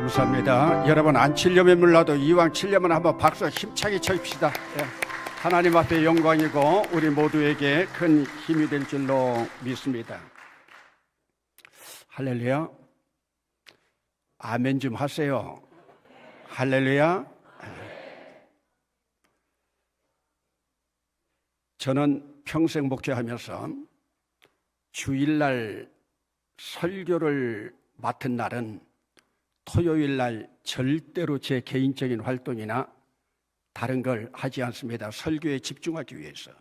감사합니다. 여러분 안 치려면 몰라도 이왕 치려면 한번 박수 힘차게 쳐줍시다. 하나님 앞에 영광이고 우리 모두에게 큰 힘이 될 줄로 믿습니다. 할렐루야. 아멘 좀 하세요. 할렐루야. 저는 평생 목회하면서 주일날 설교를 맡은 날은 토요일날 절대로 제 개인적인 활동이나 다른 걸 하지 않습니다. 설교에 집중하기 위해서.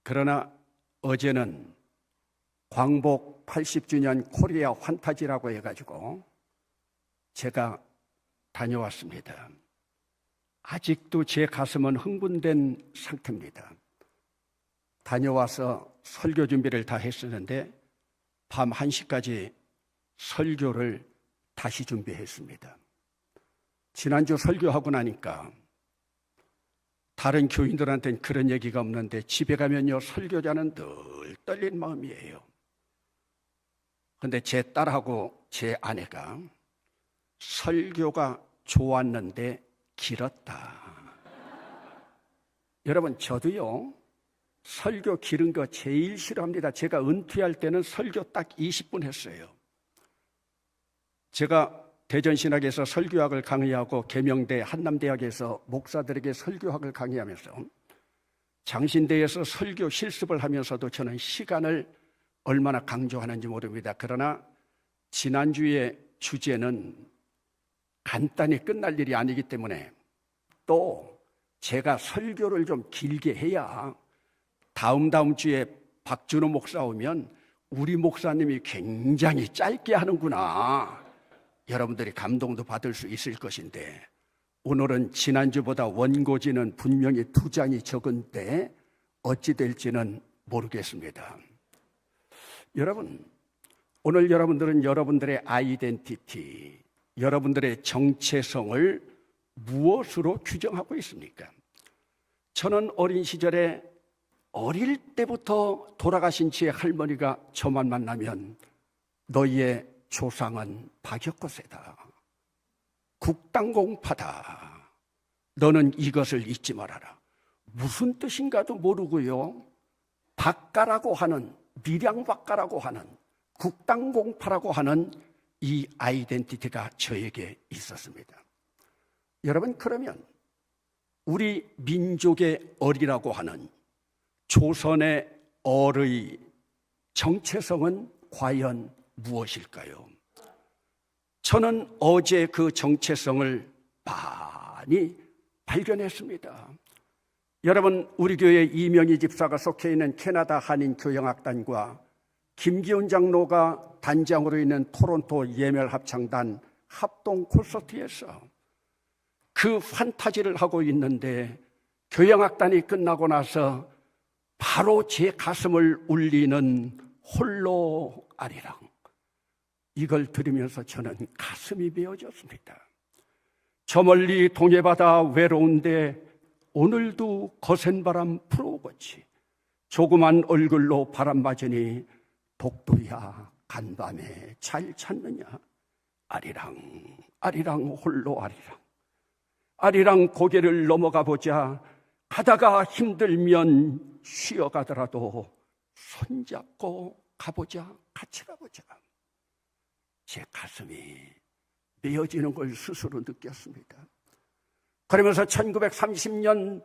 그러나 어제는 광복 80주년 코리아 환타지라고 해가지고 제가 다녀왔습니다. 아직도 제 가슴은 흥분된 상태입니다. 다녀와서 설교 준비를 다 했었는데 밤 1시까지 설교를 다시 준비했습니다. 지난주 설교하고 나니까 다른 교인들한테는 그런 얘기가 없는데 집에 가면요 설교자는 늘 떨린 마음이에요. 그런데 제 딸하고 제 아내가 설교가 좋았는데 길었다. 여러분 저도요 설교 기른 거 제일 싫어합니다. 제가 은퇴할 때는 설교 딱 20분 했어요. 제가 대전신학에서 설교학을 강의하고 계명대 한남대학에서 목사들에게 설교학을 강의하면서 장신대에서 설교 실습을 하면서도 저는 시간을 얼마나 강조하는지 모릅니다. 그러나 지난주의 주제는 간단히 끝날 일이 아니기 때문에 또 제가 설교를 좀 길게 해야 다음 주에 박준호 목사 오면 우리 목사님이 굉장히 짧게 하는구나. 여러분들이 감동도 받을 수 있을 것인데 오늘은 지난주보다 원고지는 분명히 2장이 적은데 어찌 될지는 모르겠습니다. 여러분, 오늘 여러분들은 여러분들의 아이덴티티, 여러분들의 정체성을 무엇으로 규정하고 있습니까? 저는 어린 시절에 어릴 때부터 돌아가신 제 할머니가 저만 만나면 너희의 조상은 박혁거세다. 국당공파다. 너는 이것을 잊지 말아라. 무슨 뜻인가도 모르고요. 박가라고 하는, 밀양박가라고 하는, 국당공파라고 하는 이 아이덴티티가 저에게 있었습니다. 여러분 그러면 우리 민족의 얼이라고 하는 조선의 얼의 정체성은 과연 무엇일까요? 저는 어제 그 정체성을 많이 발견했습니다. 여러분 우리 교회 이명희 집사가 속해 있는 캐나다 한인교영악단과 김기훈 장로가 단장으로 있는 토론토 예멸합창단 합동 콘서트에서 그 판타지를 하고 있는데 교영악단이 끝나고 나서 바로 제 가슴을 울리는 홀로 아리랑, 이걸 들으면서 저는 가슴이 메어졌습니다. 저 멀리 동해바다 외로운데 오늘도 거센 바람 불어오겠지. 조그만 얼굴로 바람 맞으니 독도야 간밤에 잘 찾느냐. 아리랑 아리랑 홀로 아리랑. 아리랑 고개를 넘어가 보자. 가다가 힘들면 쉬어가더라도 손잡고 가보자. 같이 가보자. 제 가슴이 메어지는 걸 스스로 느꼈습니다. 그러면서 1930년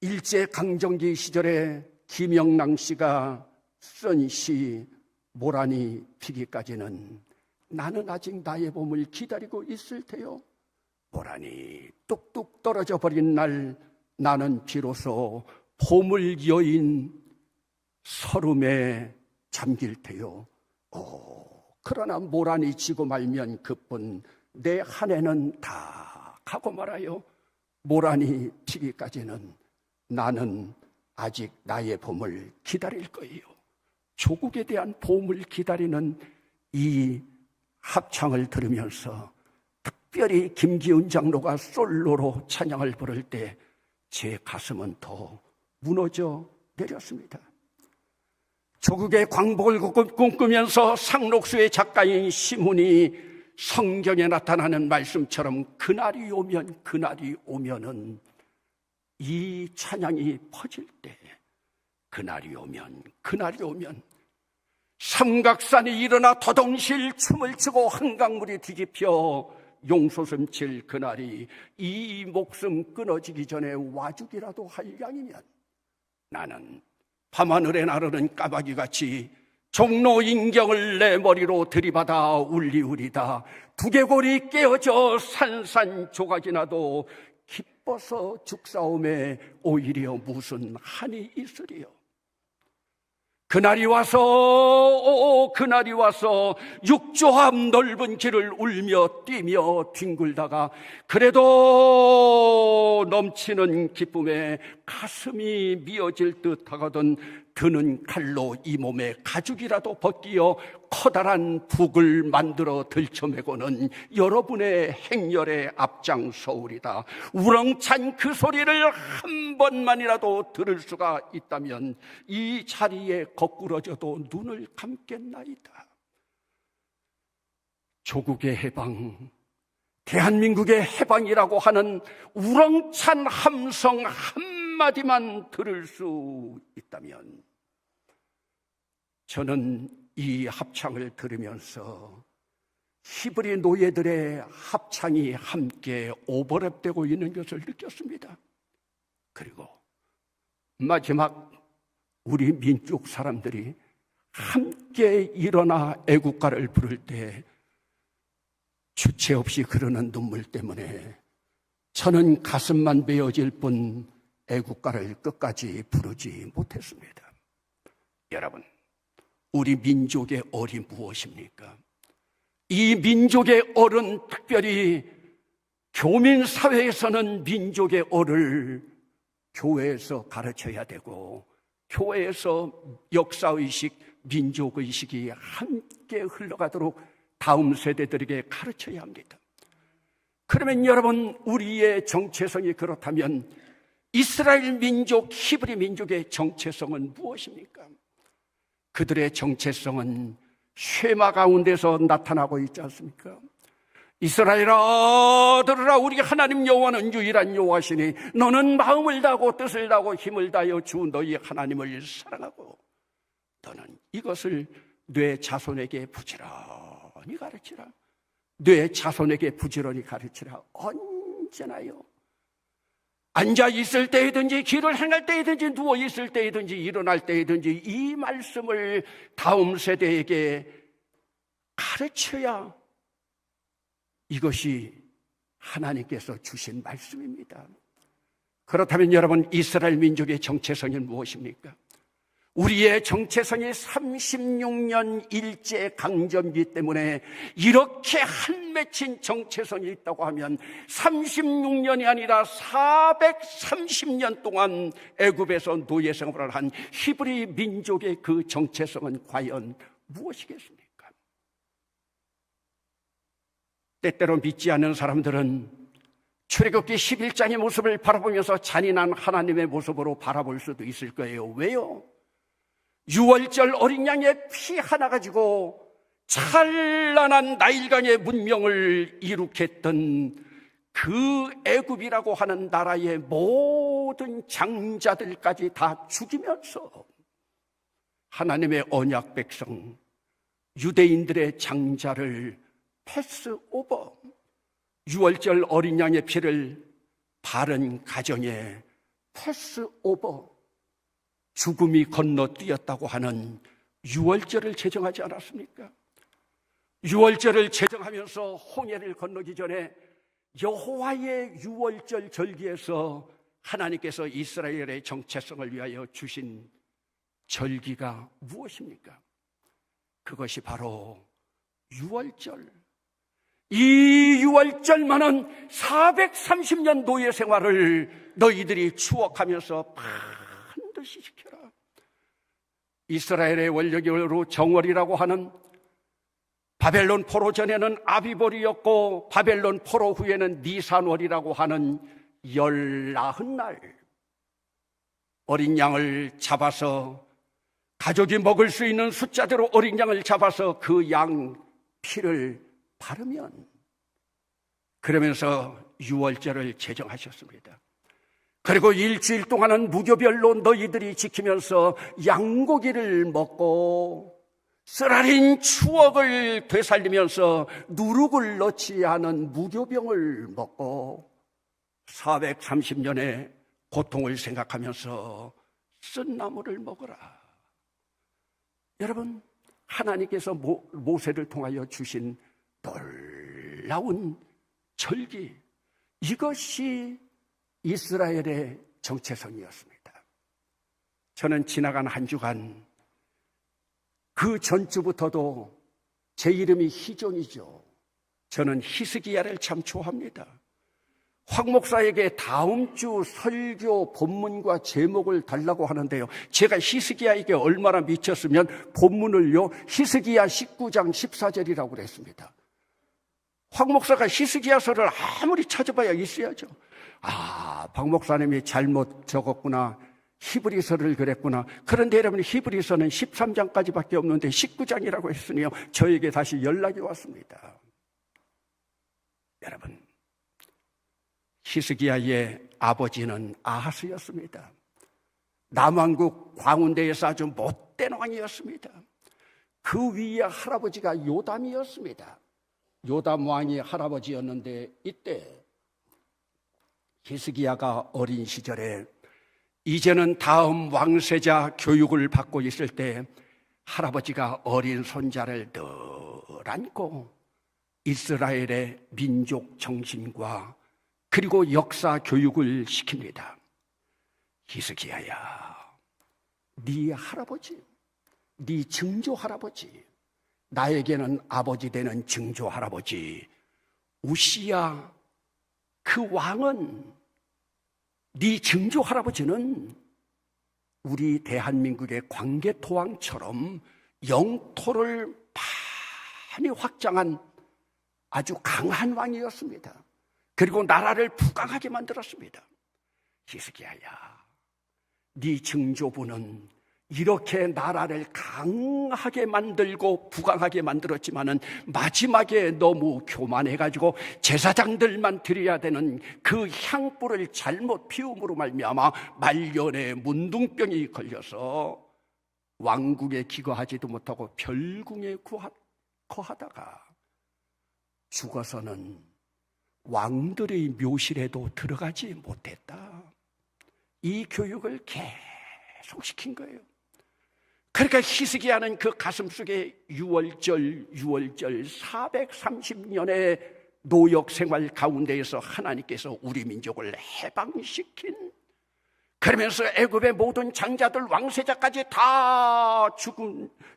일제강점기 시절에 김영랑 씨가 쓴 시 모란이 피기까지는 나는 아직 나의 봄을 기다리고 있을 테요. 모란이 뚝뚝 떨어져 버린 날 나는 비로소 봄을 여인 서름에 잠길 테요. 그러나 모란이 지고 말면 그뿐 내 한 해는 다 가고 말아요. 모란이 피기까지는 나는 아직 나의 봄을 기다릴 거예요. 조국에 대한 봄을 기다리는 이 합창을 들으면서 특별히 김기훈 장로가 솔로로 찬양을 부를 때 제 가슴은 더 무너져 내렸습니다. 조국의 광복을 꿈꾸면서 상록수의 작가인 심훈이 성경에 나타나는 말씀처럼 그날이 오면은 이 찬양이 퍼질 때, 그날이 오면 삼각산이 일어나 더동실 춤을 추고 한강물이 뒤집혀 용솟음칠 그날이 이 목숨 끊어지기 전에 와주기라도 할 양이면 나는 밤하늘에 나르는 까마귀같이 종로 인경을 내 머리로 들이받아 울리우리다. 두개골이 깨어져 산산조각이 나도 기뻐서 죽사옴에 오히려 무슨 한이 있으리요. 그날이 와서 육조합 넓은 길을 울며 뛰며 뒹굴다가 그래도 넘치는 기쁨에 가슴이 미어질 듯 하거든 드는 칼로 이 몸에 가죽이라도 벗기어 커다란 북을 만들어 들쳐매고는 여러분의 행렬에 앞장서오리다. 우렁찬 그 소리를 한 번만이라도 들을 수가 있다면 이 자리에 거꾸러져도 눈을 감겠나이다. 조국의 해방, 대한민국의 해방이라고 하는 우렁찬 함성 한마디만 들을 수 있다면 저는 이 합창을 들으면서 히브리 노예들의 합창이 함께 오버랩되고 있는 것을 느꼈습니다. 그리고 마지막 우리 민족 사람들이 함께 일어나 애국가를 부를 때 주체 없이 흐르는 눈물 때문에 저는 가슴만 베어질 뿐 애국가를 끝까지 부르지 못했습니다. 여러분, 우리 민족의 얼이 무엇입니까? 이 민족의 얼은 특별히 교민사회에서는 민족의 얼을 교회에서 가르쳐야 되고 교회에서 역사의식, 민족의식이 함께 흘러가도록 다음 세대들에게 가르쳐야 합니다. 그러면 여러분, 우리의 정체성이 그렇다면 이스라엘 민족, 히브리 민족의 정체성은 무엇입니까? 그들의 정체성은 쉐마 가운데서 나타나고 있지 않습니까? 이스라엘아 들으라, 우리 하나님 여호와는 유일한 여호와시니 너는 마음을 다하고 뜻을 다하고 힘을 다하여 주 너희 하나님을 사랑하고 너는 이것을 뇌 자손에게 부지런히 가르치라. 뇌 자손에게 부지런히 가르치라. 언제나요, 앉아 있을 때이든지 길을 행할 때이든지 누워 있을 때이든지 일어날 때이든지 이 말씀을 다음 세대에게 가르쳐야 이것이 하나님께서 주신 말씀입니다. 그렇다면 여러분, 이스라엘 민족의 정체성이 무엇입니까? 우리의 정체성이 36년 일제강점기 때문에 이렇게 한맺힌 정체성이 있다고 하면 36년이 아니라 430년 동안 애굽에서 노예 생활을 한 히브리 민족의 그 정체성은 과연 무엇이겠습니까? 때때로 믿지 않는 사람들은 출애굽기 11장의 모습을 바라보면서 잔인한 하나님의 모습으로 바라볼 수도 있을 거예요. 왜요? 6월절 어린 양의 피 하나 가지고 찬란한 나일강의 문명을 이룩했던 그 애굽이라고 하는 나라의 모든 장자들까지 다 죽이면서 하나님의 언약 백성 유대인들의 장자를 패스오버, 6월절 어린 양의 피를 바른 가정에 패스오버, 죽음이 건너뛰었다고 하는 6월절을 제정하지 않았습니까? 6월절을 제정하면서 홍해를 건너기 전에 여호와의 6월절 절기에서 하나님께서 이스라엘의 정체성을 위하여 주신 절기가 무엇입니까? 그것이 바로 6월절. 이 6월절만은 430년 노예 생활을 너희들이 추억하면서 반드시 지켜라. 이스라엘의 원력으로 정월이라고 하는, 바벨론 포로 전에는 아비볼이었고 바벨론 포로 후에는 니산월이라고 하는 19날 어린 양을 잡아서, 가족이 먹을 수 있는 숫자대로 어린 양을 잡아서 그 양 피를 바르면, 그러면서 유월절을 제정하셨습니다. 그리고 일주일 동안은 무교별로 너희들이 지키면서 양고기를 먹고 쓰라린 추억을 되살리면서 누룩을 넣지 않은 무교병을 먹고 430년의 고통을 생각하면서 쓴 나물을 먹어라. 여러분, 하나님께서 모세를 통하여 주신 놀라운 절기, 이것이 이스라엘의 정체성이었습니다. 저는 지나간 한 주간 그 전주부터도 제 이름이 희종이죠. 저는 히스기야를 참 좋아합니다. 황 목사에게 다음 주 설교 본문과 제목을 달라고 하는데요, 제가 히스기야에게 얼마나 미쳤으면 본문을요 히스기야 19장 14절이라고 그랬습니다. 황 목사가 히스기야서를 아무리 찾아봐야 있어야죠. 박 목사님이 잘못 적었구나, 히브리서를 그랬구나. 그런데 여러분, 히브리서는 13장까지밖에 없는데 19장이라고 했으니요, 저에게 다시 연락이 왔습니다. 여러분, 히스기야의 아버지는 아하스였습니다. 남왕국 광운대에서 아주 못된 왕이었습니다. 그 위에 할아버지가 요담이었습니다. 요담 왕이 할아버지였는데, 이때 히스기야가 어린 시절에 이제는 다음 왕세자 교육을 받고 있을 때 할아버지가 어린 손자를 늘 안고 이스라엘의 민족 정신과 그리고 역사 교육을 시킵니다. 히스기야야, 네 할아버지, 네 증조 할아버지, 나에게는 아버지 되는 증조 할아버지 우시야, 그 왕은, 네 증조 할아버지는 우리 대한민국의 광개토왕처럼 영토를 많이 확장한 아주 강한 왕이었습니다. 그리고 나라를 부강하게 만들었습니다. 히스기야야, 네 증조부는 이렇게 나라를 강하게 만들고 부강하게 만들었지만은 마지막에 너무 교만해가지고 제사장들만 드려야 되는 그 향불을 잘못 피움으로 말미암아 말년에 문둥병이 걸려서 왕궁에 기거하지도 못하고 별궁에 거하다가 죽어서는 왕들의 묘실에도 들어가지 못했다. 이 교육을 계속 시킨 거예요. 그러니까 히스기야는 그 가슴속에 유월절 430년의 노역 생활 가운데에서 하나님께서 우리 민족을 해방시킨, 그러면서 애굽의 모든 장자들 왕세자까지 다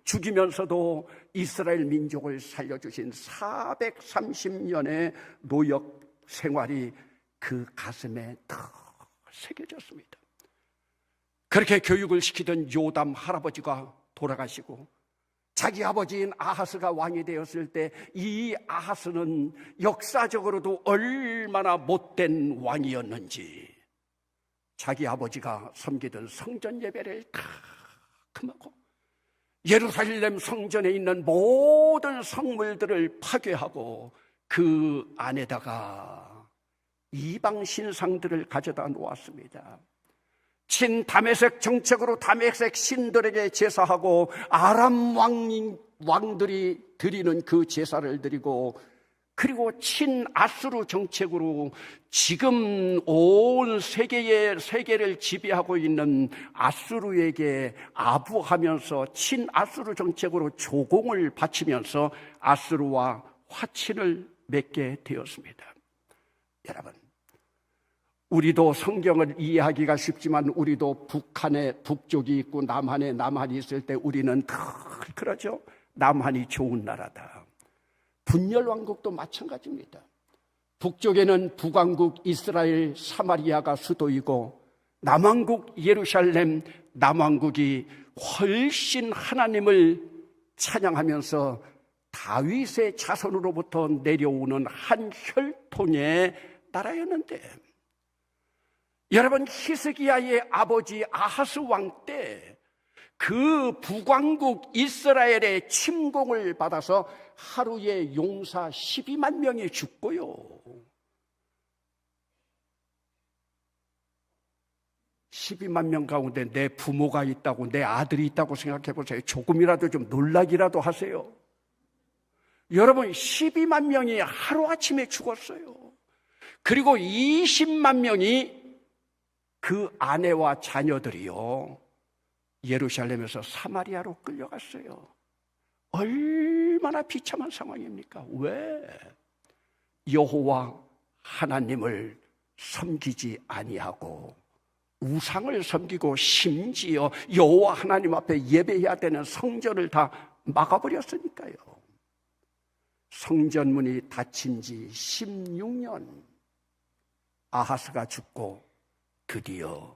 죽이면서도 이스라엘 민족을 살려주신 430년의 노역 생활이 그 가슴에 더 새겨졌습니다. 그렇게 교육을 시키던 요담 할아버지가 돌아가시고 자기 아버지인 아하스가 왕이 되었을 때 이 아하스는 역사적으로도 얼마나 못된 왕이었는지, 자기 아버지가 섬기던 성전 예배를 다 금하고 예루살렘 성전에 있는 모든 성물들을 파괴하고 그 안에다가 이방 신상들을 가져다 놓았습니다. 친다메섹 정책으로 다메섹 신들에게 제사하고 아람 왕들이 드리는 그 제사를 드리고, 그리고 친아수르 정책으로 지금 온 세계를 지배하고 있는 아수르에게 아부하면서 친아수르 정책으로 조공을 바치면서 아수르와 화친을 맺게 되었습니다. 여러분, 우리도 성경을 이해하기가 쉽지만 우리도 북한에 북쪽이 있고 남한에 남한이 있을 때 우리는 늘 그러죠. 남한이 좋은 나라다. 분열왕국도 마찬가지입니다. 북쪽에는 북왕국 이스라엘 사마리아가 수도이고 남왕국 예루살렘 남왕국이 훨씬 하나님을 찬양하면서 다윗의 자손으로부터 내려오는 한 혈통의 나라였는데, 여러분, 히스기야의 아버지 아하스 왕 때 그 북왕국 이스라엘의 침공을 받아서 하루에 용사 12만 명이 죽고요. 12만 명 가운데 내 부모가 있다고, 내 아들이 있다고 생각해 보세요. 조금이라도 좀 놀라기라도 하세요. 여러분, 12만 명이 하루아침에 죽었어요. 그리고 20만 명이 그 아내와 자녀들이요, 예루살렘에서 사마리아로 끌려갔어요. 얼마나 비참한 상황입니까? 왜? 여호와 하나님을 섬기지 아니하고 우상을 섬기고 심지어 여호와 하나님 앞에 예배해야 되는 성전을 다 막아버렸으니까요. 성전문이 닫힌 지 16년, 아하스가 죽고 드디어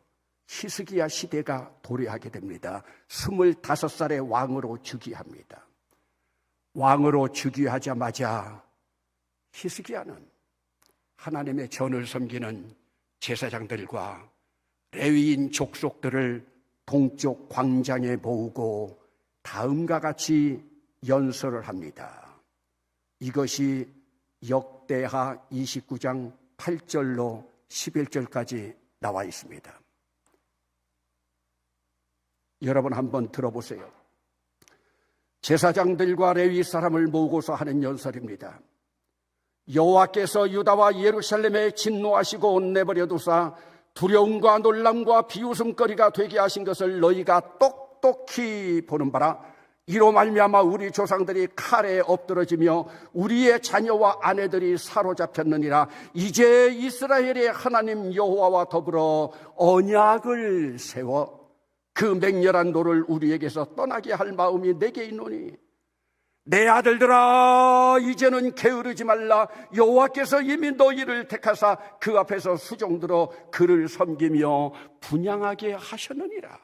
히스기야 시대가 도래하게 됩니다. 25살의 왕으로 즉위합니다. 왕으로 즉위하자마자 히스기야는 하나님의 전을 섬기는 제사장들과 레위인 족속들을 동쪽 광장에 모으고 다음과 같이 연설을 합니다. 이것이 역대하 29장 8절로 11절까지 나와 있습니다. 여러분 한번 들어보세요. 제사장들과 레위 사람을 모으고서 하는 연설입니다. 여호와께서 유다와 예루살렘에 진노하시고 내버려 두사 두려움과 놀람과 비웃음거리가 되게 하신 것을 너희가 똑똑히 보는 바라. 이로 말미암아 우리 조상들이 칼에 엎드러지며 우리의 자녀와 아내들이 사로잡혔느니라. 이제 이스라엘의 하나님 여호와와 더불어 언약을 세워 그 맹렬한 노를 우리에게서 떠나게 할 마음이 내게 있노니, 내 아들들아 이제는 게으르지 말라. 여호와께서 이미 너희를 택하사 그 앞에서 수종들어 그를 섬기며 분향하게 하셨느니라.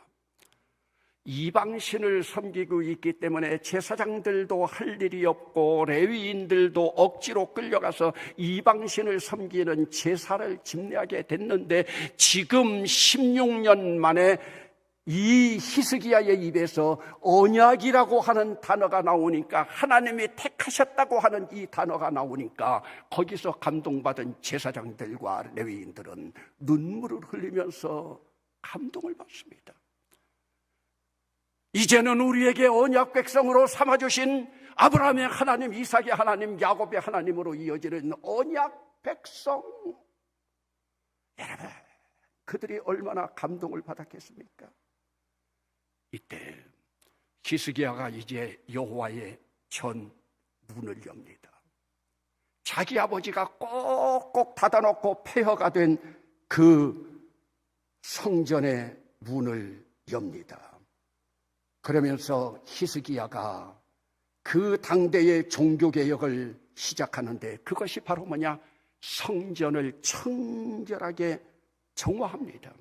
이방신을 섬기고 있기 때문에 제사장들도 할 일이 없고 레위인들도 억지로 끌려가서 이방신을 섬기는 제사를 집례하게 됐는데, 지금 16년 만에 이 히스기야의 입에서 언약이라고 하는 단어가 나오니까, 하나님이 택하셨다고 하는 이 단어가 나오니까 거기서 감동받은 제사장들과 레위인들은 눈물을 흘리면서 감동을 받습니다. 이제는 우리에게 언약 백성으로 삼아주신 아브라함의 하나님, 이삭의 하나님, 야곱의 하나님으로 이어지는 언약 백성, 여러분, 그들이 얼마나 감동을 받았겠습니까? 이때 히스기야가 이제 여호와의 전 문을 엽니다. 자기 아버지가 꼭꼭 닫아놓고 폐허가 된 그 성전의 문을 엽니다. 그러면서 히스기야가 그 당대의 종교개혁을 시작하는데, 그것이 바로 뭐냐? 성전을 청결하게 정화합니다.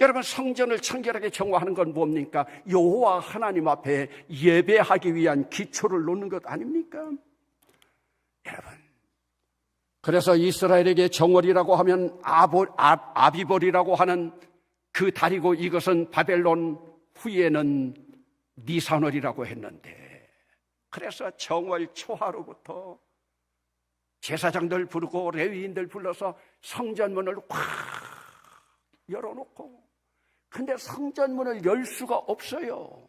여러분, 성전을 청결하게 정화하는 건 뭡니까? 여호와 하나님 앞에 예배하기 위한 기초를 놓는 것 아닙니까? 여러분, 그래서 이스라엘에게 정월이라고 하면 아비벌이라고 하는 그 달이고, 이것은 바벨론 후에는 니산월이라고 했는데, 그래서 정월 초하루부터 제사장들 부르고 레위인들 불러서 성전문을 확 열어놓고, 근데 성전문을 열 수가 없어요.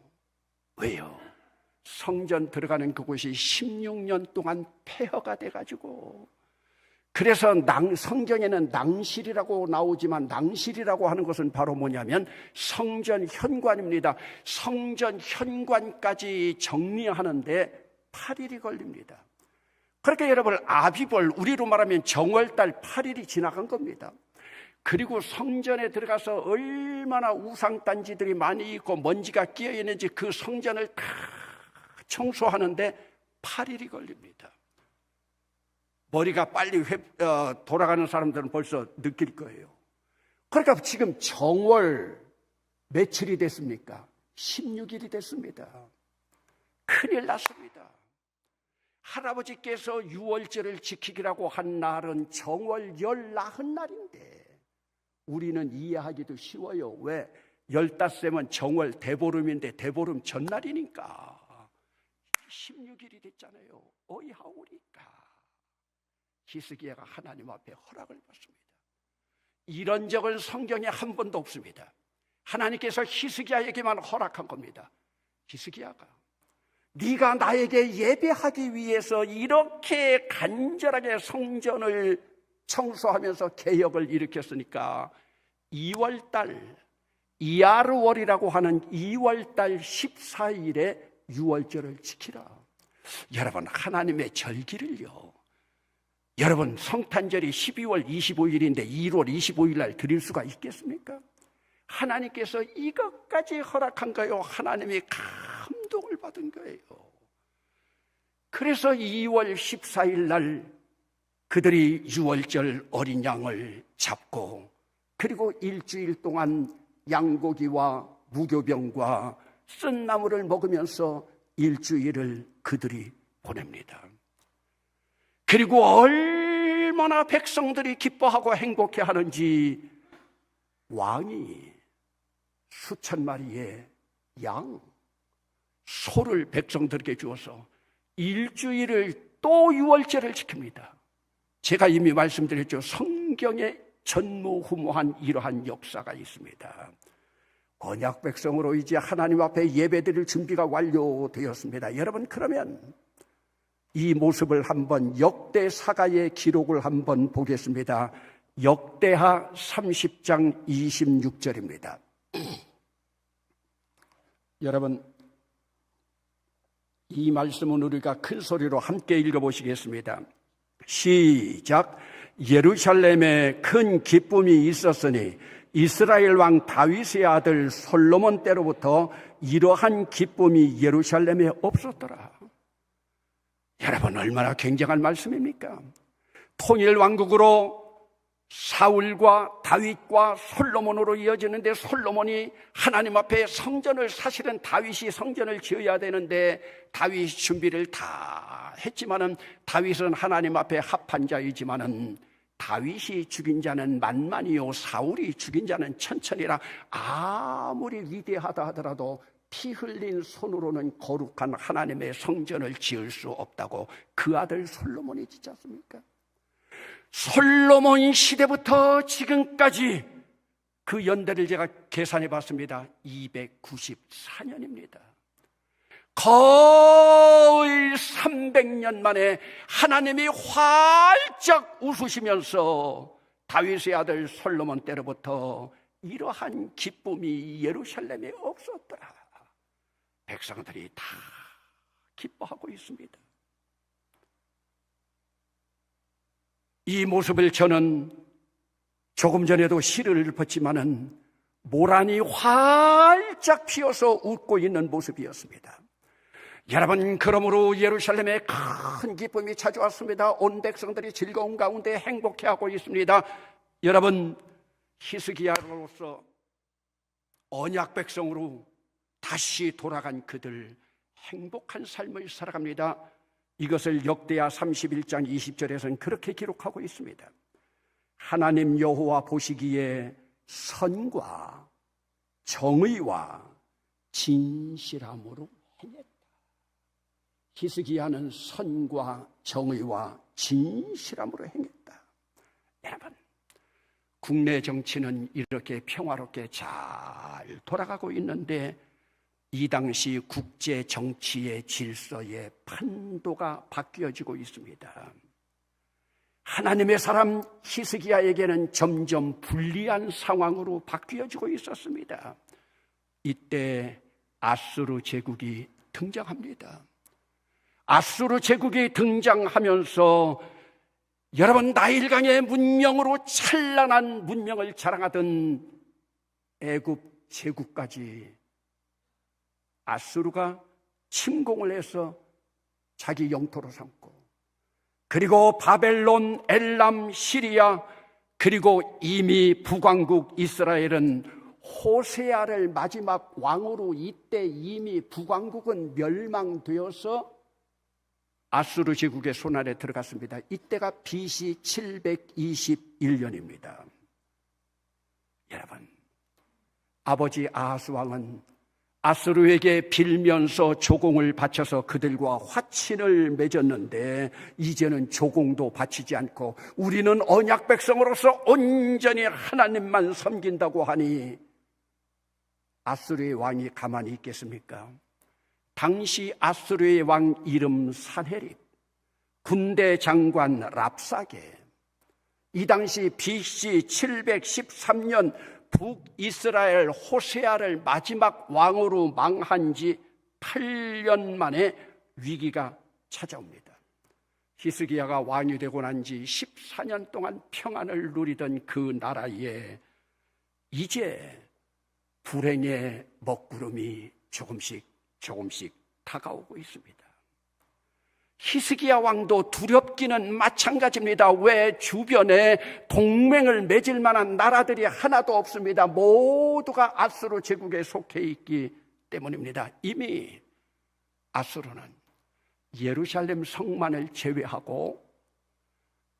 왜요? 성전 들어가는 그곳이 16년 동안 폐허가 돼가지고, 그래서 성경에는 낭실이라고 나오지만, 낭실이라고 하는 것은 바로 뭐냐면 성전 현관입니다. 성전 현관까지 정리하는데 8일이 걸립니다. 그러니까 여러분, 아비벌, 우리로 말하면 정월달 8일이 지나간 겁니다. 그리고 성전에 들어가서 얼마나 우상단지들이 많이 있고 먼지가 끼어있는지 그 성전을 다 청소하는데 8일이 걸립니다. 머리가 빨리 돌아가는 사람들은 벌써 느낄 거예요. 그러니까 지금 정월 며칠이 됐습니까? 16일이 됐습니다. 큰일 났습니다. 할아버지께서 유월절을 지키기라고 한 날은 정월 19날인데 우리는 이해하기도 쉬워요. 왜? 15세면 정월 대보름인데 대보름 전날이니까 16일이 됐잖아요. 어이하오리까. 히스기야가 하나님 앞에 허락을 받습니다. 이런 적은 성경에 한 번도 없습니다. 하나님께서 히스기야에게만 허락한 겁니다. 히스기야가 네가 나에게 예배하기 위해서 이렇게 간절하게 성전을 청소하면서 개혁을 일으켰으니까 2월달 이야르월이라고 하는 2월달 14일에 유월절을 지키라. 여러분, 하나님의 절기를요, 여러분 성탄절이 12월 25일인데 1월 25일 날 드릴 수가 있겠습니까? 하나님께서 이것까지 허락한 거예요. 하나님이 감동을 받은 거예요. 그래서 2월 14일 날 그들이 유월절 어린 양을 잡고, 그리고 일주일 동안 양고기와 무교병과 쓴 나물을 먹으면서 일주일을 그들이 보냅니다. 그리고 얼마나 백성들이 기뻐하고 행복해하는지 왕이 수천 마리의 양, 소를 백성들에게 주어서 일주일을 또 유월절을 지킵니다. 제가 이미 말씀드렸죠. 성경에 전무후무한 이러한 역사가 있습니다. 언약 백성으로 이제 하나님 앞에 예배드릴 준비가 완료되었습니다. 여러분, 그러면 이 모습을 한번 역대사가의 기록을 한번 보겠습니다. 역대하 30장 26절입니다. 여러분, 이 말씀은 우리가 큰 소리로 함께 읽어보시겠습니다. 시작. 예루살렘에 큰 기쁨이 있었으니 이스라엘 왕 다윗의 아들 솔로몬 때로부터 이러한 기쁨이 예루살렘에 없었더라. 여러분, 얼마나 굉장한 말씀입니까? 통일 왕국으로 사울과 다윗과 솔로몬으로 이어지는데, 솔로몬이 하나님 앞에 성전을, 사실은 다윗이 성전을 지어야 되는데 다윗이 준비를 다 했지만은, 다윗은 하나님 앞에 합한 자이지만은 다윗이 죽인 자는 만만이요 사울이 죽인 자는 천천이라. 아무리 위대하다 하더라도 피 흘린 손으로는 거룩한 하나님의 성전을 지을 수 없다고 그 아들 솔로몬이 짓지 않습니까? 솔로몬 시대부터 지금까지 그 연대를 제가 계산해 봤습니다. 294년입니다. 거의 300년 만에 하나님이 활짝 웃으시면서 다윗의 아들 솔로몬 때로부터 이러한 기쁨이 예루살렘에 없었더라. 백성들이 다 기뻐하고 있습니다. 이 모습을 저는 조금 전에도 시를 읊었지만은 모란이 활짝 피어서 웃고 있는 모습이었습니다. 여러분, 그러므로 예루살렘에 큰 기쁨이 찾아왔습니다. 온 백성들이 즐거운 가운데 행복해하고 있습니다. 여러분, 히스기야로서 언약 백성으로 다시 돌아간 그들 행복한 삶을 살아갑니다. 이것을 역대하 31장 20절에서는 그렇게 기록하고 있습니다. 하나님 여호와 보시기에 선과 정의와 진실함으로 행했다. 히스기야는 선과 정의와 진실함으로 행했다. 여러분, 국내 정치는 이렇게 평화롭게 잘 돌아가고 있는데 이 당시 국제 정치의 질서의 판도가 바뀌어지고 있습니다. 하나님의 사람 히스기야에게는 점점 불리한 상황으로 바뀌어지고 있었습니다. 이때 아수르 제국이 등장합니다. 아수르 제국이 등장하면서 여러분, 나일강의 문명으로 찬란한 문명을 자랑하던 애굽 제국까지 아수르가 침공을 해서 자기 영토로 삼고, 그리고 바벨론, 엘람, 시리아, 그리고 이미 북왕국 이스라엘은 호세아를 마지막 왕으로, 이때 이미 북왕국은 멸망되어서 아수르 제국의 손 안에 들어갔습니다. 이때가 BC 721년입니다. 여러분, 아버지 아하스 왕은 아수르에게 빌면서 조공을 바쳐서 그들과 화친을 맺었는데 이제는 조공도 바치지 않고 우리는 언약 백성으로서 온전히 하나님만 섬긴다고 하니 아수르의 왕이 가만히 있겠습니까? 당시 아수르의 왕 이름 사헤립, 군대 장관 랍사게, 이 당시 BC 713년 북이스라엘 호세아를 마지막 왕으로 망한 지 8년 만에 위기가 찾아옵니다. 히스기야가 왕이 되고 난 지 14년 동안 평안을 누리던 그 나라에 이제 불행의 먹구름이 조금씩 다가오고 있습니다. 히스기야 왕도 두렵기는 마찬가지입니다. 왜? 주변에 동맹을 맺을 만한 나라들이 하나도 없습니다. 모두가 아수르 제국에 속해 있기 때문입니다. 이미 아수르는 예루살렘 성만을 제외하고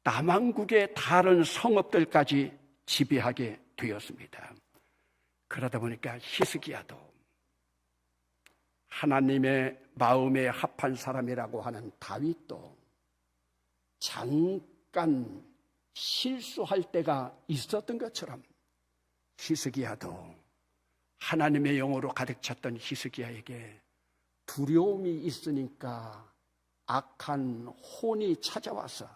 남왕국의 다른 성읍들까지 지배하게 되었습니다. 그러다 보니까 히스기야도 하나님의 마음에 합한 사람이라고 하는 다윗도 잠깐 실수할 때가 있었던 것처럼 히스기야도 하나님의 영으로 가득 찼던 히스기야에게 두려움이 있으니까 악한 혼이 찾아와서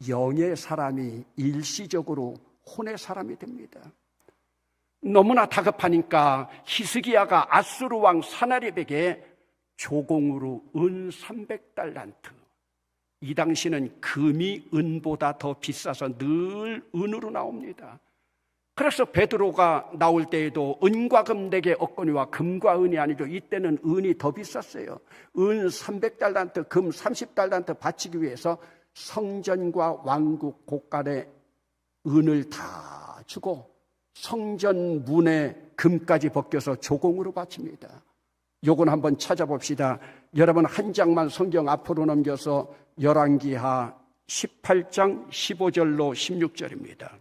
영의 사람이 일시적으로 혼의 사람이 됩니다. 너무나 다급하니까 히스기야가 아수르 왕 사나립에게 조공으로 은 300달란트, 이 당시는 금이 은보다 더 비싸서 늘 은으로 나옵니다. 그래서 베드로가 나올 때에도 은과 금 내게 얻거니와 금과 은이 아니죠. 이때는 은이 더 비쌌어요. 은 300달란트, 금 30달란트 바치기 위해서 성전과 왕국 곳간에 은을 다 주고 성전 문에 금까지 벗겨서 조공으로 바칩니다. 요건 한번 찾아봅시다. 여러분 한 장만 성경 앞으로 넘겨서 열왕기하 18장 15절로 16절입니다.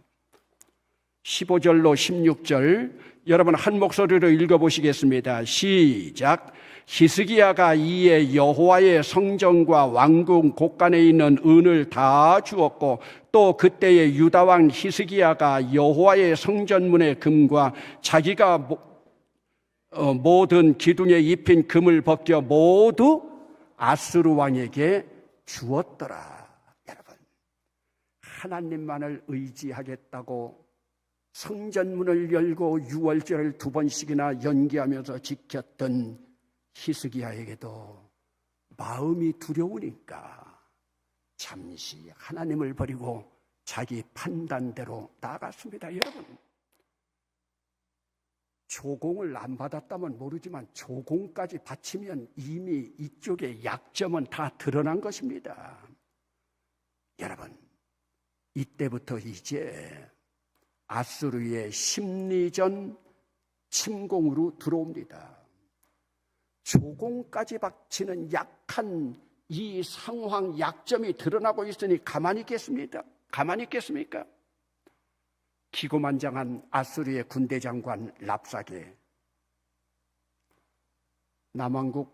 15절로 16절 여러분 한 목소리로 읽어보시겠습니다. 시작. 히스기야가 이에 여호와의 성전과 왕궁 곳간에 있는 은을 다 주었고 또 그때의 유다왕 히스기야가 여호와의 성전문의 금과 자기가 모든 기둥에 입힌 금을 벗겨 모두 아수르 왕에게 주었더라. 여러분 하나님만을 의지하겠다고 성전문을 열고 유월절을 2번씩이나 연기하면서 지켰던 히스기야에게도 마음이 두려우니까 잠시 하나님을 버리고 자기 판단대로 나아갔습니다. 여러분 조공을 안 받았다면 모르지만 조공까지 바치면 이미 이쪽의 약점은 다 드러난 것입니다. 여러분 이때부터 이제 아수르의 심리전 침공으로 들어옵니다. 조공까지 바치는 약한 이 상황 약점이 드러나고 있으니 가만히 있겠습니까? 기고만장한 아수르의 군대 장관 랍사게, 남왕국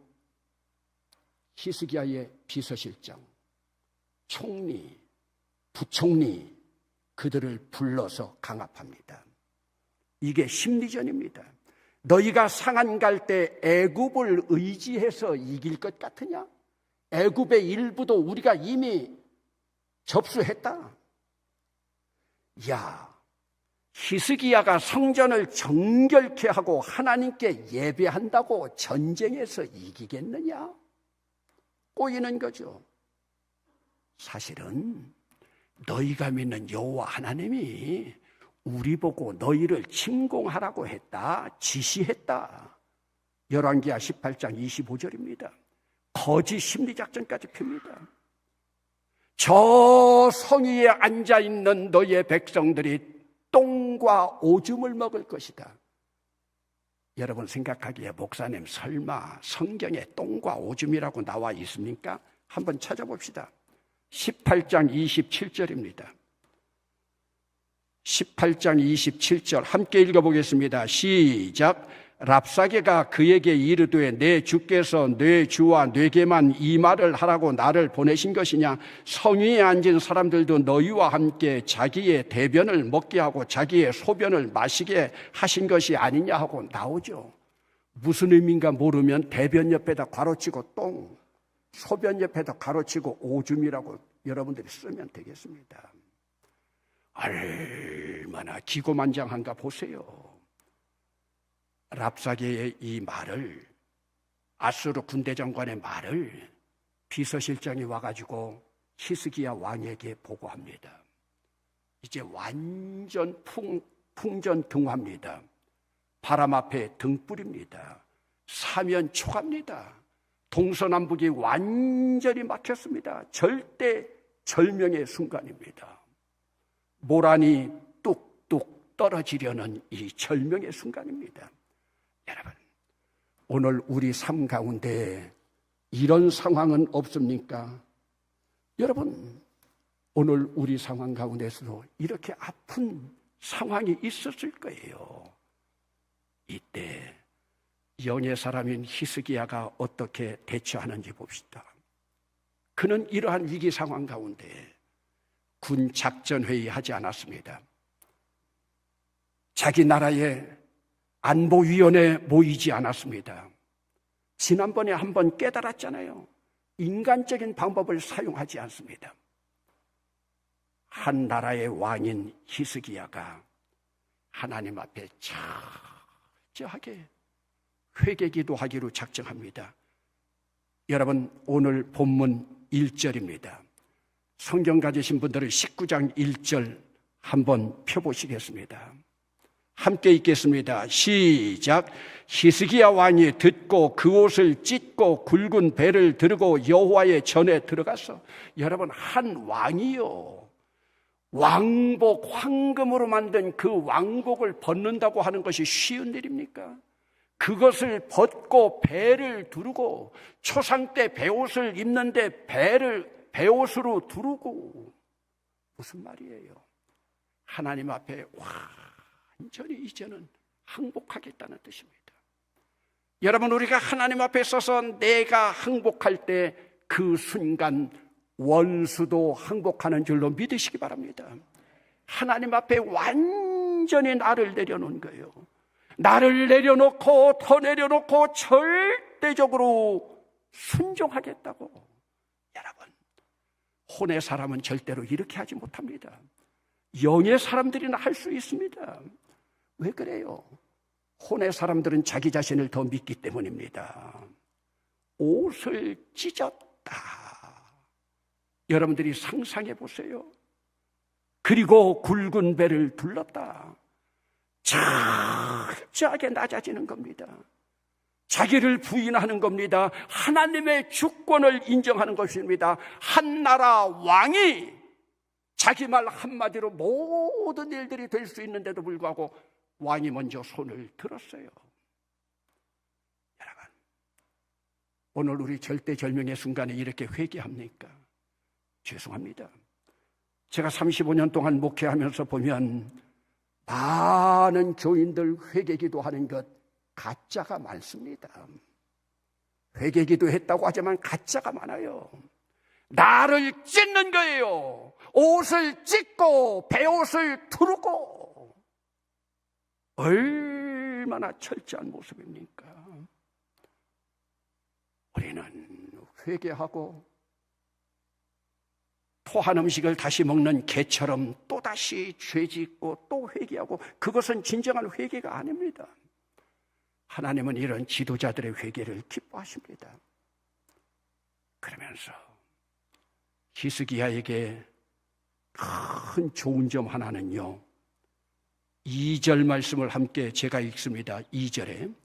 히스기야의 비서실장, 총리, 부총리 그들을 불러서 강압합니다. 이게 심리전입니다. 너희가 상한 갈 때 애굽을 의지해서 이길 것 같으냐? 애굽의 일부도 우리가 이미 접수했다. 야, 히스기야가 성전을 정결케 하고 하나님께 예배한다고 전쟁에서 이기겠느냐? 꼬이는 거죠. 사실은 너희가 믿는 여호와 하나님이 우리 보고 너희를 침공하라고 했다, 지시했다. 열왕기하 18장 25절입니다. 거짓 심리작전까지 핍니다. 저 성 위에 앉아있는 너희의 백성들이 똥과 오줌을 먹을 것이다. 여러분 생각하기에 목사님 설마 성경에 똥과 오줌이라고 나와 있습니까? 한번 찾아봅시다. 18장 27절입니다. 18장 27절 함께 읽어보겠습니다. 시작. 랍사게가 그에게 이르되 내 주께서 내 주와 내게만 이 말을 하라고 나를 보내신 것이냐? 성 위에 앉은 사람들도 너희와 함께 자기의 대변을 먹게 하고 자기의 소변을 마시게 하신 것이 아니냐 하고 나오죠. 무슨 의미인가 모르면 대변 옆에다 괄호치고 똥, 소변 옆에다 괄호치고 오줌이라고 여러분들이 쓰면 되겠습니다. 얼마나 기고만장한가 보세요. 랍사게의 이 말을, 아수르 군대장관의 말을 비서실장이 와가지고 히스기야 왕에게 보고합니다. 이제 완전 풍전등화입니다. 바람 앞에 등불입니다. 사면 초갑니다. 동서남북이 완전히 막혔습니다. 절대 절명의 순간입니다. 모란이 뚝뚝 떨어지려는 이 절명의 순간입니다. 여러분, 오늘 우리 삶 가운데 이런 상황은 없습니까? 여러분, 오늘 우리 상황 가운데서도 이렇게 아픈 상황이 있었을 거예요. 이때 영의 사람인 히스기야가 어떻게 대처하는지 봅시다. 그는 이러한 위기 상황 가운데 군 작전회의 하지 않았습니다. 자기 나라의 안보위원회 모이지 않았습니다. 지난번에 한번 깨달았잖아요. 인간적인 방법을 사용하지 않습니다. 한 나라의 왕인 히스기야가 하나님 앞에 철저하게 회개기도하기로 작정합니다. 여러분, 오늘 본문 1절입니다. 성경 가지신 분들은 19장 1절 한번 펴보시겠습니다. 함께 읽겠습니다. 시작. 히스기야 왕이 듣고 그 옷을 찢고 굵은 배를 들고 여호와의 전에 들어가서, 여러분, 한 왕이요, 왕복, 황금으로 만든 그 왕복을 벗는다고 하는 것이 쉬운 일입니까? 그것을 벗고 배를 두르고, 초상 때 배옷을 입는데 배옷으로 두르고, 무슨 말이에요? 하나님 앞에 완전히 이제는 항복하겠다는 뜻입니다. 여러분, 우리가 하나님 앞에 서서 내가 항복할 때 그 순간 원수도 항복하는 줄로 믿으시기 바랍니다. 하나님 앞에 완전히 나를 내려놓은 거예요. 나를 내려놓고 더 내려놓고 절대적으로 순종하겠다고. 여러분, 혼의 사람은 절대로 이렇게 하지 못합니다. 영의 사람들이나 할 수 있습니다. 왜 그래요? 혼의 사람들은 자기 자신을 더 믿기 때문입니다. 옷을 찢었다. 여러분들이 상상해 보세요. 그리고 굵은 배를 둘렀다. 철저하게 낮아지는 겁니다. 자기를 부인하는 겁니다. 하나님의 주권을 인정하는 것입니다. 한 나라 왕이 자기 말 한마디로 모든 일들이 될 수 있는데도 불구하고 왕이 먼저 손을 들었어요. 여러분, 오늘 우리 절대절명의 순간에 이렇게 회개합니까? 죄송합니다. 제가 35년 동안 목회하면서 보면 많은 교인들 회개기도 하는 것 가짜가 많습니다. 회개기도 했다고 하지만 가짜가 많아요. 나를 찢는 거예요. 옷을 찢고 배옷을 두르고. 얼마나 철저한 모습입니까? 우리는 회개하고 토한 음식을 다시 먹는 개처럼 또다시 죄짓고 또 회개하고, 그것은 진정한 회개가 아닙니다. 하나님은 이런 지도자들의 회개를 기뻐하십니다. 그러면서 히스기야에게 큰 좋은 점 하나는요, 2절 말씀을 함께 제가 읽습니다. 2절에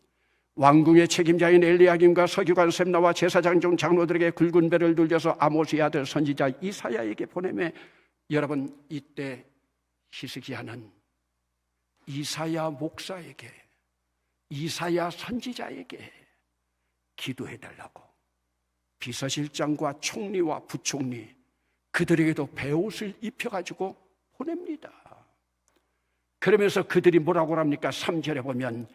왕궁의 책임자인 엘리야김과 서기관 셈나와 제사장 중 장로들에게 굵은 배를 돌려서 아모스의 아들 선지자 이사야에게 보내매, 여러분, 이때 히스기야는 이사야 목사에게, 이사야 선지자에게 기도해달라고 비서실장과 총리와 부총리, 그들에게도 배옷을 입혀가지고 보냅니다. 그러면서 그들이 뭐라고 합니까? 3절에 보면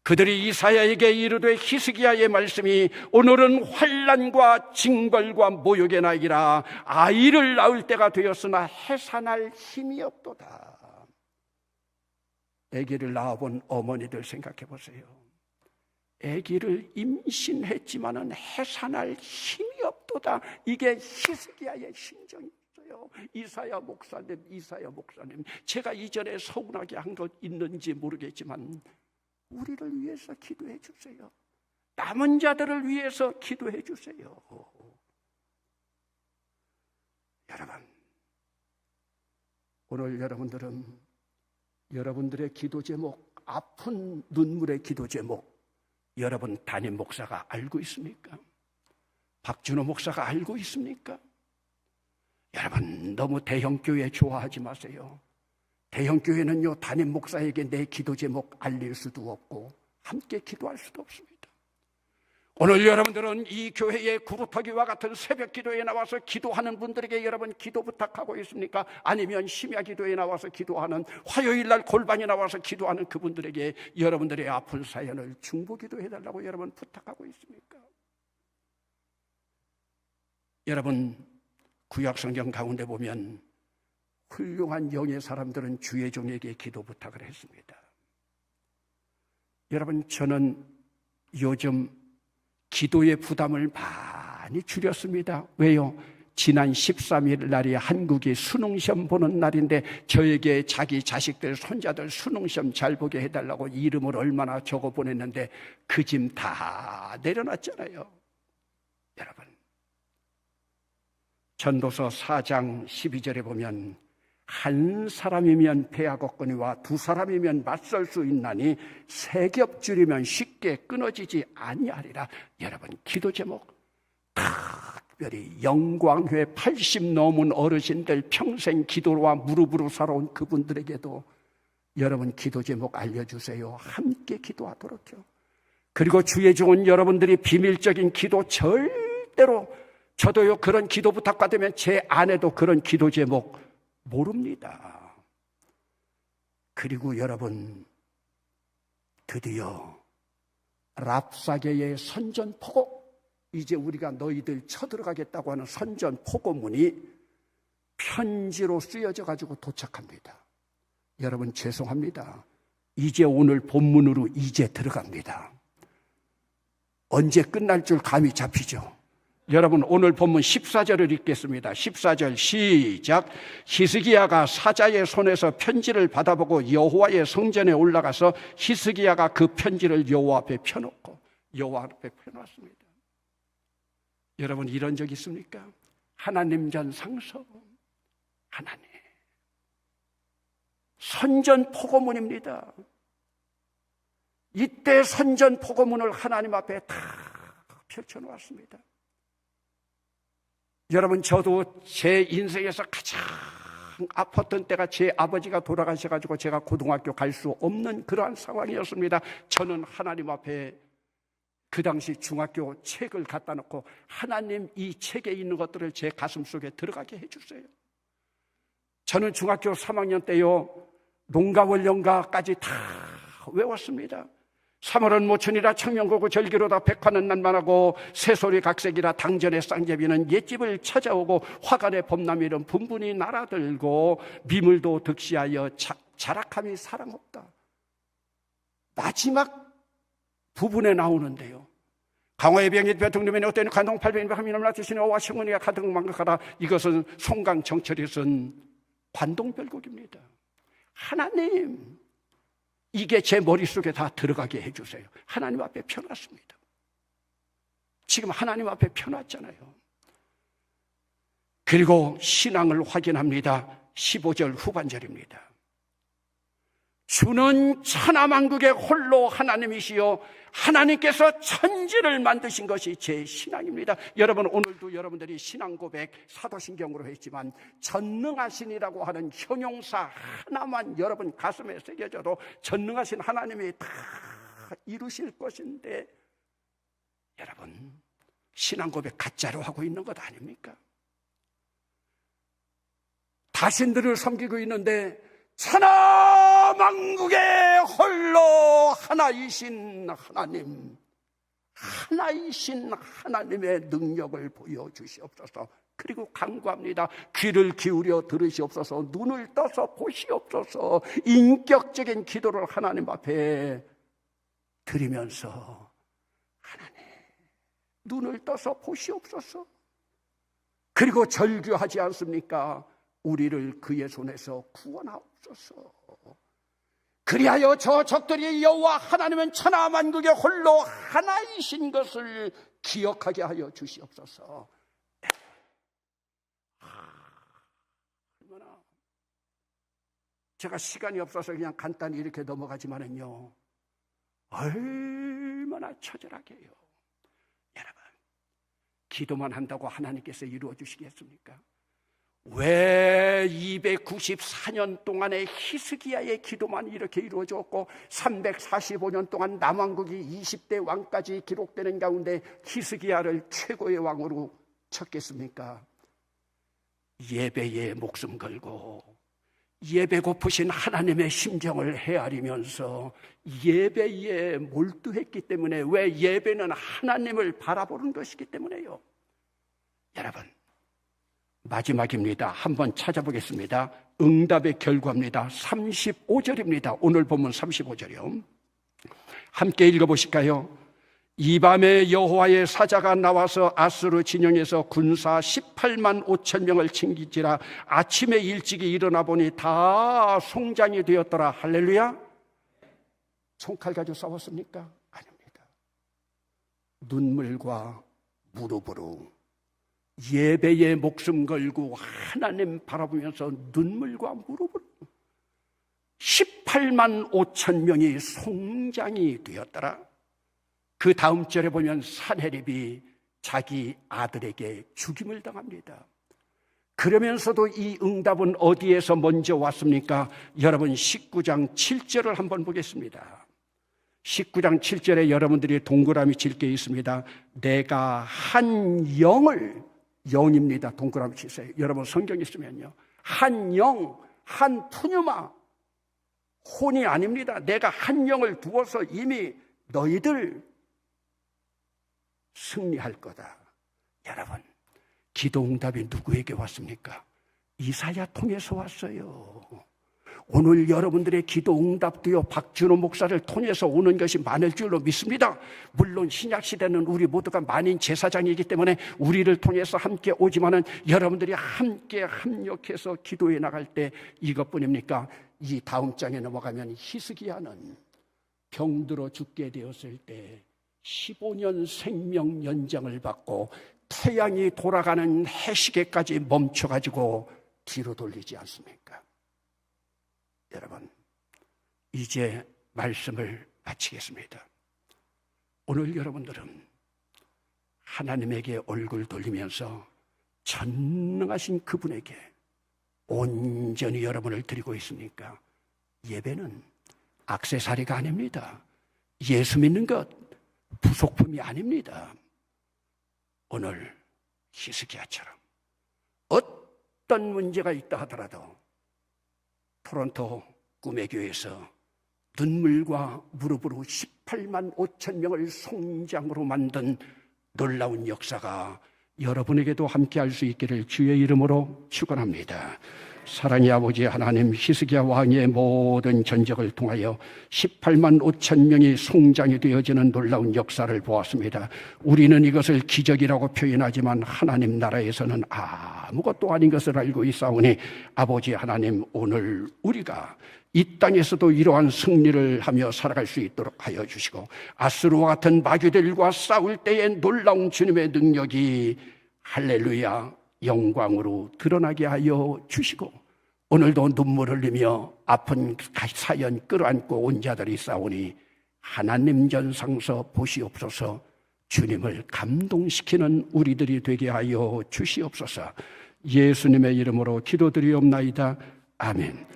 그들이 이사야에게 이르되 히스기야의 말씀이 오늘은 환난과 징벌과 모욕의 나이라 아이를 낳을 때가 되었으나 해산할 힘이 없도다. 아기를 낳아본 어머니들 생각해 보세요. 아기를 임신했지만은 해산할 힘이 없도다. 이게 히스기야의 심정이었어요. 이사야 목사님, 제가 이전에 서운하게 한 것 있는지 모르겠지만 우리를 위해서 기도해 주세요. 남은 자들을 위해서 기도해 주세요. 여러분, 오늘 여러분들은 여러분들의 기도 제목, 아픈 눈물의 기도 제목, 여러분 담임 목사가 알고 있습니까? 박준호 목사가 알고 있습니까? 여러분, 너무 대형교회 좋아하지 마세요. 대형교회는요, 담임 목사에게 내 기도 제목 알릴 수도 없고 함께 기도할 수도 없습니다. 오늘 여러분들은 이 교회의 구루터기와 같은 새벽 기도에 나와서 기도하는 분들에게 여러분 기도 부탁하고 있습니까? 아니면 심야 기도에 나와서 기도하는, 화요일 날 골반이 나와서 기도하는 그분들에게 여러분들의 아픈 사연을 중보 기도해달라고 여러분 부탁하고 있습니까? 여러분, 구약 성경 가운데 보면 훌륭한 영의 사람들은 주의 종에게 기도 부탁을 했습니다. 여러분, 저는 요즘 기도의 부담을 많이 줄였습니다. 왜요? 지난 13일 날이 한국이 수능시험 보는 날인데 저에게 자기 자식들, 손자들 수능시험 잘 보게 해달라고 이름을 얼마나 적어 보냈는데 그 짐 다 내려놨잖아요. 여러분, 전도서 4장 12절에 보면 한 사람이면 패하겠거니와 두 사람이면 맞설 수 있나니 세 겹줄이면 쉽게 끊어지지 아니하리라. 여러분, 기도 제목 특별히 영광회 80 넘은 어르신들, 평생 기도와 무릎으로 살아온 그분들에게도 여러분 기도 제목 알려주세요. 함께 기도하도록요. 그리고 주의 종은 여러분들이 비밀적인 기도 절대로, 저도요 그런 기도 부탁받으면 제 아내도 그런 기도 제목 모릅니다. 그리고 여러분, 드디어 랍사게의 선전포고, 이제 우리가 너희들 쳐들어가겠다고 하는 선전포고문이 편지로 쓰여져 가지고 도착합니다. 여러분, 죄송합니다. 이제 오늘 본문으로 이제 들어갑니다. 언제 끝날 줄 감이 잡히죠? 여러분, 오늘 본문 14절을 읽겠습니다. 14절 시작. 히스기야가 사자의 손에서 편지를 받아보고 여호와의 성전에 올라가서 히스기야가 그 편지를 여호와 앞에 펴놓고, 여호와 앞에 펴놨습니다. 여러분, 이런 적 있습니까? 하나님 전 상서, 하나님 선전포고문입니다. 이때 선전포고문을 하나님 앞에 다 펼쳐놓았습니다. 여러분, 저도 제 인생에서 가장 아팠던 때가 제 아버지가 돌아가셔가지고 제가 고등학교 갈 수 없는 그러한 상황이었습니다. 저는 하나님 앞에 그 당시 중학교 책을 갖다 놓고, 하나님 이 책에 있는 것들을 제 가슴 속에 들어가게 해주세요. 저는 중학교 3학년 때요, 농가원령가까지 다 외웠습니다. 3월은 모춘이라 청명고고 절기로다 백화는 난만하고 새소리 각색이라 당전의 쌍제비는 옛집을 찾아오고 화관의 봄나물은 분분히 날아들고 미물도 득시하여 자락함이 사랑없다. 마지막 부분에 나오는데요, 강화의 병이 대통령이 어떤 관동 800명 나주시니 어와 성은이가 가득 망각하라. 이것은 송강 정철이 쓴 관동별곡입니다. 하나님, 이게 제 머릿속에 다 들어가게 해주세요. 하나님 앞에 펴놨습니다. 지금 하나님 앞에 펴놨잖아요. 그리고 신앙을 확인합니다. 15절 후반절입니다. 주는 천하만국의 홀로 하나님이시요 하나님께서 천지를 만드신 것이 제 신앙입니다. 여러분, 오늘도 여러분들이 신앙 고백 사도신경으로 했지만 전능하신이라고 하는 형용사 하나만 여러분 가슴에 새겨져도 전능하신 하나님이 다 이루실 것인데, 여러분, 신앙 고백 가짜로 하고 있는 것 아닙니까? 다신들을 섬기고 있는데 천하 만국의 홀로 하나이신 하나님, 하나이신 하나님의 능력을 보여주시옵소서. 그리고 간구합니다. 귀를 기울여 들으시옵소서. 눈을 떠서 보시옵소서. 인격적인 기도를 하나님 앞에 드리면서, 하나님 눈을 떠서 보시옵소서. 그리고 절규하지 않습니까? 우리를 그의 손에서 구원하옵소서. 그리하여 저 적들이 여호와 하나님은 천하 만국의 홀로 하나이신 것을 기억하게 하여 주시옵소서. 얼마나 제가 시간이 없어서 그냥 간단히 이렇게 넘어가지만은요, 얼마나 처절하게 해요. 여러분, 기도만 한다고 하나님께서 이루어 주시겠습니까? 왜 294년 동안의 히스기야의 기도만 이렇게 이루어졌고 345년 동안 남왕국이 20대 왕까지 기록되는 가운데 히스기야를 최고의 왕으로 쳤겠습니까? 예배에 목숨 걸고 예배 고프신 하나님의 심정을 헤아리면서 예배에 몰두했기 때문에, 왜 예배는 하나님을 바라보는 것이기 때문에요. 여러분, 마지막입니다. 한번 찾아보겠습니다. 응답의 결과입니다. 35절입니다. 오늘 본문 35절이요. 함께 읽어보실까요? 이 밤에 여호와의 사자가 나와서 아수르 진영에서 군사 18만 5천 명을 챙기지라. 아침에 일찍이 일어나 보니 다 송장이 되었더라. 할렐루야. 총칼 가지고 싸웠습니까? 아닙니다. 눈물과 무릎으로 예배에 목숨 걸고 하나님 바라보면서 눈물과 무릎으로 18만 5천 명이 송장이 되었더라. 그 다음 절에 보면 산헤립이 자기 아들에게 죽임을 당합니다. 그러면서도 이 응답은 어디에서 먼저 왔습니까? 여러분, 19장 7절을 한번 보겠습니다. 19장 7절에 여러분들이 동그라미 칠 게 있습니다. 내가 한 영을, 영입니다. 동그라미 치세요. 여러분 성경 있으면요, 한 영, 한 푸뉴마, 혼이 아닙니다. 내가 한 영을 두어서 이미 너희들 승리할 거다. 여러분, 기도 응답이 누구에게 왔습니까? 이사야 통해서 왔어요. 오늘 여러분들의 기도 응답도요, 박준호 목사를 통해서 오는 것이 많을 줄로 믿습니다. 물론 신약시대는 우리 모두가 만인 제사장이기 때문에 우리를 통해서 함께 오지만은 여러분들이 함께 합력해서 기도해 나갈 때 이것뿐입니까? 이 다음 장에 넘어가면 히스기야는 병들어 죽게 되었을 때 15년 생명 연장을 받고 태양이 돌아가는 해시계까지 멈춰가지고 뒤로 돌리지 않습니까? 여러분, 이제 말씀을 마치겠습니다. 오늘 여러분들은 하나님에게 얼굴 돌리면서 전능하신 그분에게 온전히 여러분을 드리고 있습니까? 예배는 액세서리가 아닙니다. 예수 믿는 것 부속품이 아닙니다. 오늘 히스기야처럼 어떤 문제가 있다 하더라도 토론토 꿈의 교회에서 눈물과 무릎으로 18만 5천 명을 송장으로 만든 놀라운 역사가 여러분에게도 함께할 수 있기를 주의 이름으로 축원합니다. 사랑의 아버지 하나님, 히스기야 왕의 모든 전적을 통하여 18만 5천 명이 송장이 되어지는 놀라운 역사를 보았습니다. 우리는 이것을 기적이라고 표현하지만 하나님 나라에서는 아무것도 아닌 것을 알고 있사오니 아버지 하나님, 오늘 우리가 이 땅에서도 이러한 승리를 하며 살아갈 수 있도록 하여 주시고, 아수르와 같은 마귀들과 싸울 때의 놀라운 주님의 능력이 할렐루야 영광으로 드러나게 하여 주시고, 오늘도 눈물 흘리며 아픈 사연 끌어안고 온 자들이 싸우니 하나님 전상서 보시옵소서. 주님을 감동시키는 우리들이 되게 하여 주시옵소서. 예수님의 이름으로 기도드리옵나이다. 아멘.